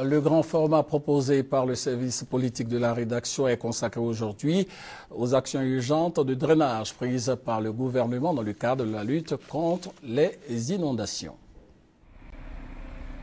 Le grand format proposé par le service politique de la rédaction est consacré aujourd'hui aux actions urgentes de drainage prises par le gouvernement dans le cadre de la lutte contre les inondations.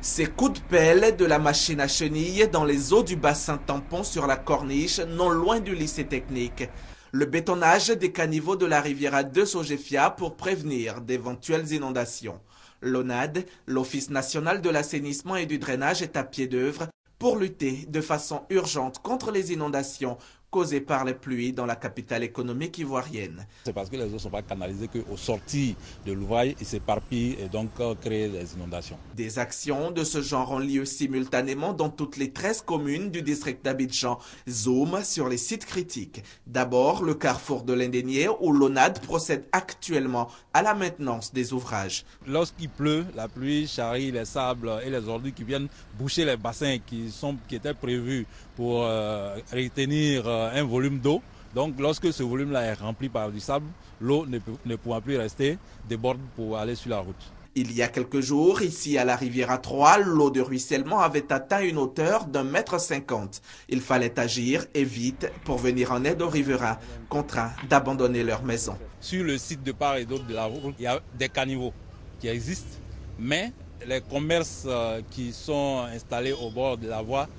Ces coups de pelle de la machine à chenilles dans les eaux du bassin tampon sur la corniche, non loin du lycée technique. Le bétonnage des caniveaux de la riviera de Sogefia pour prévenir d'éventuelles inondations. L'ONAD, l'Office national de l'assainissement et du drainage, est à pied d'œuvre pour lutter de façon urgente contre les inondations causées par les pluies dans la capitale économique ivoirienne. C'est parce que les eaux ne sont pas canalisées qu'au sortir de l'ouvrage, ils s'éparpillent et donc créent des inondations. Des actions de ce genre ont lieu simultanément dans toutes les 13 communes du district d'Abidjan. Zoom sur les sites critiques. D'abord, le carrefour de l'Indénié où l'ONAD procède actuellement à la maintenance des ouvrages. Lorsqu'il pleut, la pluie charrie les sables et les ordures qui viennent boucher les bassins qui étaient prévus pour retenir un volume d'eau. Donc lorsque ce volume-là est rempli par du sable, l'eau ne pouvant plus rester, déborde pour aller sur la route. Il y a quelques jours, ici à la Riviera 3, l'eau de ruissellement avait atteint une hauteur d'1,50 m. Il fallait agir et vite pour venir en aide aux riverains, contraints d'abandonner leur maison. Sur le site de part et d'autre de la route, il y a des caniveaux qui existent, mais les commerces qui sont installés au bord de la voie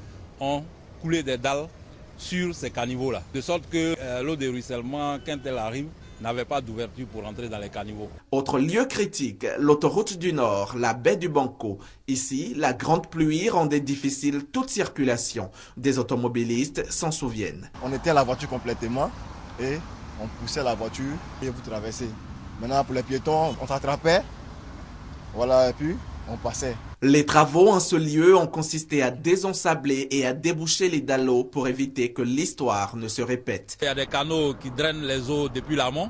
ont coulé des dalles sur ces caniveaux-là, de sorte que l'eau de ruissellement, quand elle arrive, n'avait pas d'ouverture pour entrer dans les caniveaux. Autre lieu critique, l'autoroute du Nord, la baie du Banco. Ici, la grande pluie rendait difficile toute circulation. Des automobilistes s'en souviennent. On était à la voiture complètement et on poussait la voiture et vous traversez. Maintenant, pour les piétons, on s'attrapait, voilà, et puis on passait. Les travaux en ce lieu ont consisté à désensabler et à déboucher les dalles d'eau pour éviter que l'histoire ne se répète. Il y a des canaux qui drainent les eaux depuis l'amont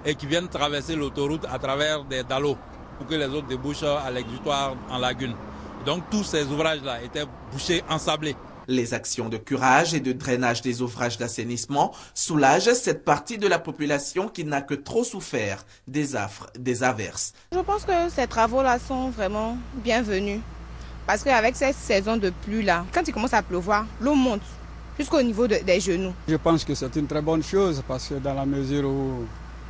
et qui viennent traverser l'autoroute à travers des dalles d'eau pour que les eaux débouchent à l'exutoire en lagune. Donc tous ces ouvrages-là étaient bouchés, ensablés. Les actions de curage et de drainage des ouvrages d'assainissement soulagent cette partie de la population qui n'a que trop souffert des affres, des averses. Je pense que ces travaux-là sont vraiment bienvenus. Parce qu'avec cette saison de pluie-là, quand il commence à pleuvoir, l'eau monte jusqu'au niveau des genoux. Je pense que c'est une très bonne chose parce que dans la mesure où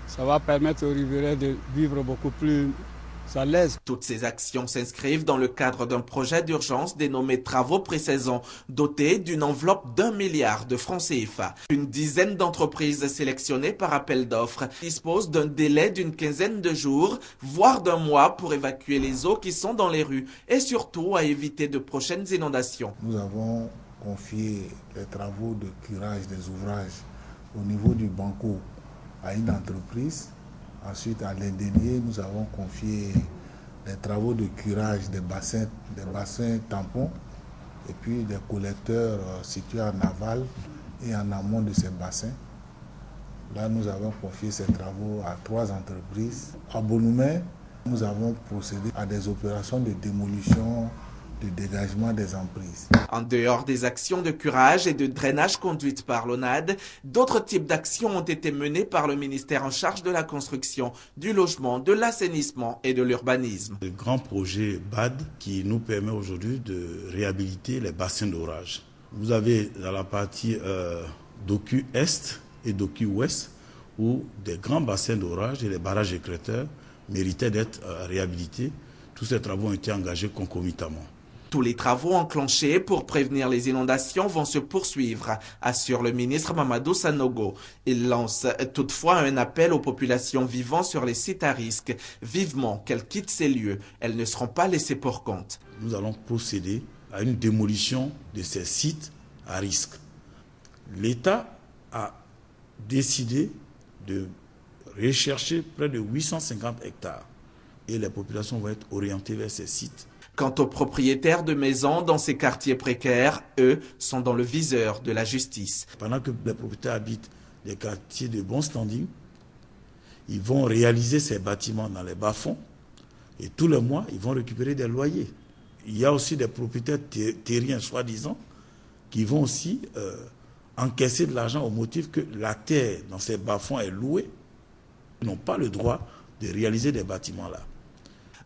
ça va permettre aux riverains de vivre beaucoup plus à l'aise. Toutes ces actions s'inscrivent dans le cadre d'un projet d'urgence dénommé Travaux pré-saison, doté d'une enveloppe d'1 milliard de francs CFA. Une dizaine d'entreprises sélectionnées par appel d'offres disposent d'un délai d'une quinzaine de jours, voire d'un mois pour évacuer les eaux qui sont dans les rues et surtout à éviter de prochaines inondations. Nous avons confié les travaux de curage des ouvrages au niveau du Banco à une entreprise. Ensuite, à l'Indénié, nous avons confié les travaux de curage des bassins tampons et puis des collecteurs situés en aval et en amont de ces bassins. Là, nous avons confié ces travaux à 3 entreprises. À Bonoumé, nous avons procédé à des opérations de démolition, de dégagement des emprises. En dehors des actions de curage et de drainage conduites par l'ONAD, d'autres types d'actions ont été menées par le ministère en charge de la construction, du logement, de l'assainissement et de l'urbanisme. Le grand projet BAD qui nous permet aujourd'hui de réhabiliter les bassins d'orage. Vous avez dans la partie Docu Est et Docu Ouest où des grands bassins d'orage et les barrages écrêteurs méritaient d'être réhabilités. Tous ces travaux ont été engagés concomitamment. Tous les travaux enclenchés pour prévenir les inondations vont se poursuivre, assure le ministre Mamadou Sanogo. Il lance toutefois un appel aux populations vivant sur les sites à risque, vivement qu'elles quittent ces lieux. Elles ne seront pas laissées pour compte. Nous allons procéder à une démolition de ces sites à risque. L'État a décidé de rechercher près de 850 hectares et les populations vont être orientées vers ces sites. Quant aux propriétaires de maisons dans ces quartiers précaires, eux, sont dans le viseur de la justice. Pendant que les propriétaires habitent des quartiers de bon standing, ils vont réaliser ces bâtiments dans les bas-fonds et tous les mois, ils vont récupérer des loyers. Il y a aussi des propriétaires terriens, soi-disant, qui vont aussi encaisser de l'argent au motif que la terre dans ces bas-fonds est louée. Ils n'ont pas le droit de réaliser des bâtiments là.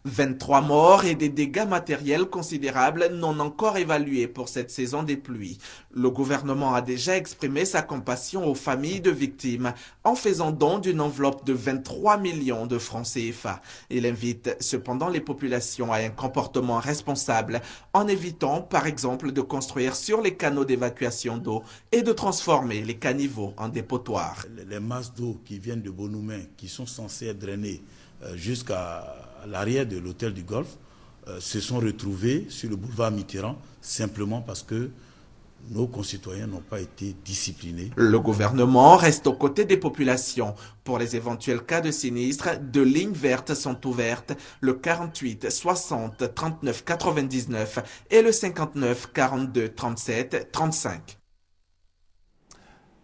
23 morts et des dégâts matériels considérables non encore évalués pour cette saison des pluies. Le gouvernement a déjà exprimé sa compassion aux familles de victimes en faisant don d'une enveloppe de 23 millions de francs CFA. Il invite cependant les populations à un comportement responsable en évitant par exemple de construire sur les canaux d'évacuation d'eau et de transformer les caniveaux en dépotoirs. Les masses d'eau qui viennent de Bonoumen, qui sont censées être drainées jusqu'à l'arrière de l'hôtel du Golfe, se sont retrouvées sur le boulevard Mitterrand simplement parce que nos concitoyens n'ont pas été disciplinés. Le gouvernement reste aux côtés des populations. Pour les éventuels cas de sinistre, 2 lignes vertes sont ouvertes, le 48 60 39 99 et le 59 42 37 35.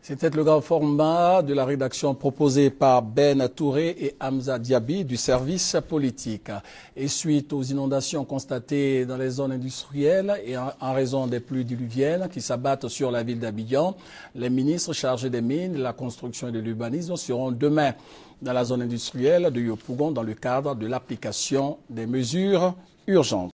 C'était le grand format de la rédaction proposée par Ben Touré et Hamza Diaby du service politique. Et suite aux inondations constatées dans les zones industrielles et en raison des pluies diluviennes qui s'abattent sur la ville d'Abidjan, les ministres chargés des mines, de la construction et de l'urbanisme seront demain dans la zone industrielle de Yopougon dans le cadre de l'application des mesures urgentes.